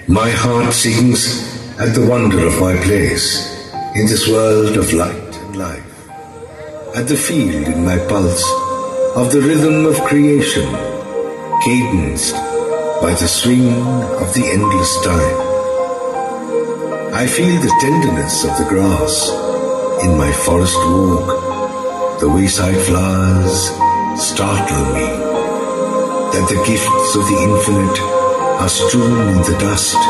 My heart sings at the wonder of my place in this world of light and life, at the feel in my pulse of the rhythm of creation, cadenced by the swing of the endless time. I feel the tenderness of the grass in my forest walk. The wayside flowers startle me, that the gifts of the infinite are strewn in the dust,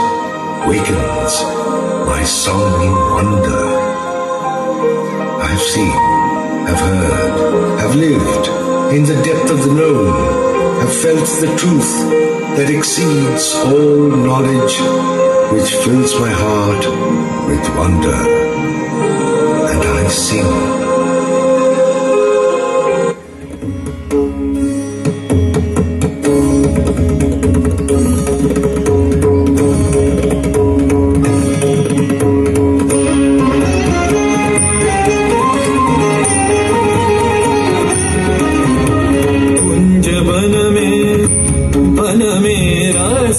wakens my song in wonder. I have seen, have heard, have lived in the depth of the known, have felt the truth that exceeds all knowledge, which fills my heart with wonder, and I sing.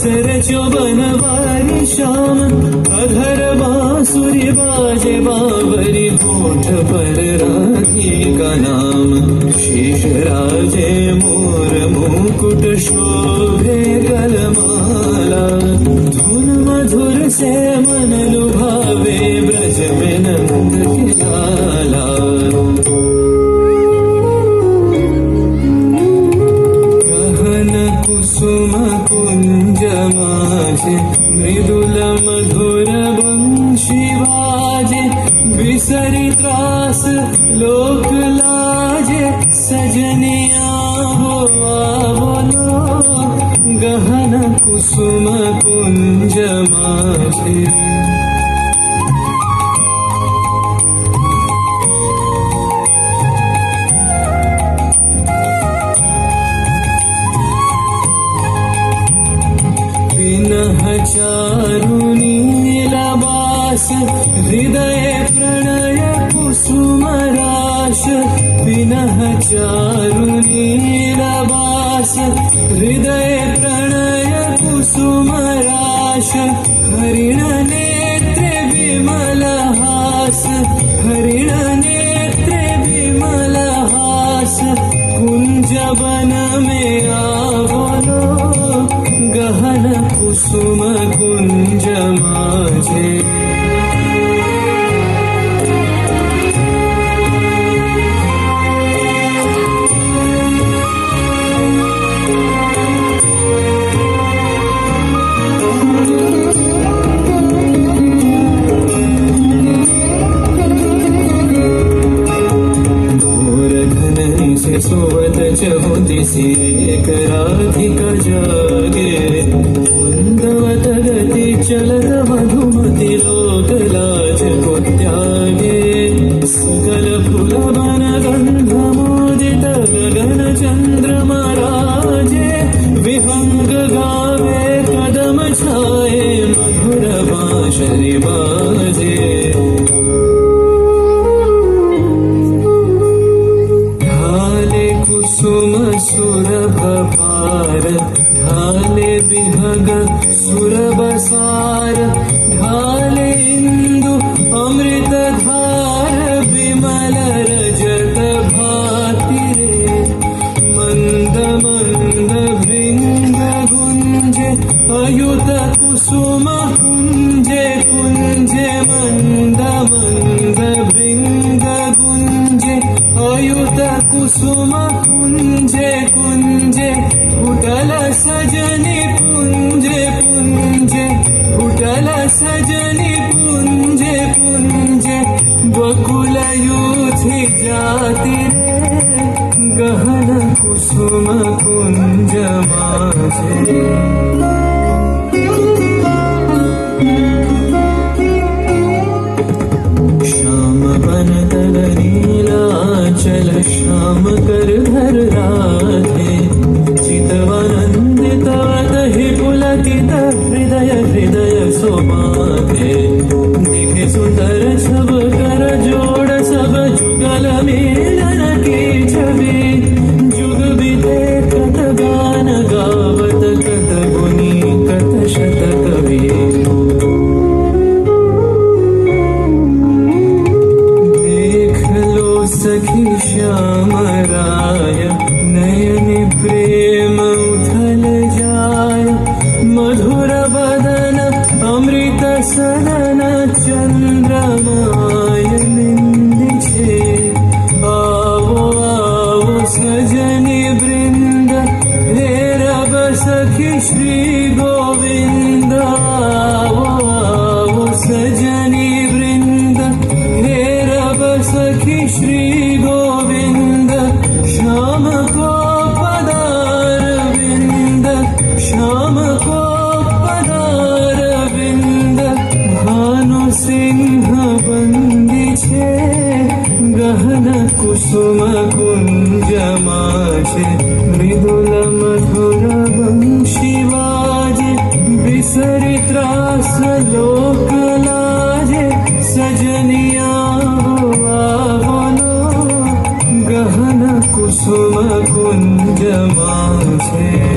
रचो Banwari Shyam अधर बांसुरी बाजे बावरी होठ पर राधी का नाम शीश राजे मोर मुकुट शोभे गलमाला धुन मधुर से मन लुभावे ब्रज में नंद की लाला कुसुम कुंज माझे मृदुल मधुर वंशी बाजे बिसरी त्रास लोक लाजे सजनिया हो बोलो गहन कुसुम कुंज माझे चारुनीलवास हृदय प्रणय कुसुम राश विनः चारुनीलवास हृदय प्रणय कुसुम राश हरिण नेत्र विमल हास हरिण नेत्र विमल हास कुंज वन में आवलो गहन कुसुम कुंज माझे सोवत चहु दिशि एक राधिका जागे कुंदवत गति चलत मधुमति लोक लाज को त्यागे सकल फूल वन गंध मोदित गगन चंद्रमा राजे विहंग गावे कदम छाए मधुर बांसुरी बाजे कुसुम सुरभ भार ढाले बिहग सुरबसार ढाले इंदु अमृत धार विमल रजत भाति रे मंद मंद भृंग गुंजे अयुत कुसुम कुंजे कुंजे मंद मंद भृंग गुंजे अयुत कुसुम कुंजे कुंजे फुटल सजनी पुंजे पुंजे फुटल सजनी पुंजे पुंजे बकुल यूथी जाति रे गहन कुसुम कुंज माझे श्याम बन तल नीला सखी श्याम राय नयन प्रेम उथल जाय मधुर बदन अमृत सदन चंद्रमाय निंद छे आवो आवो सजनी वृंद हे रब सखी श्री गोविंद आवो आवो सजनी वृंद हे रब सखी श्री गोविंद श्याम को पदार विंद श्याम को पदार विंद भानु सिंह बंदी छे गहन कुसुम कुंज माझे मृदुल मधुर वंशी वाजे बिसरी त्रास लोक लाजे सजनिया आवलो गहन कुसुम कुंज माझे।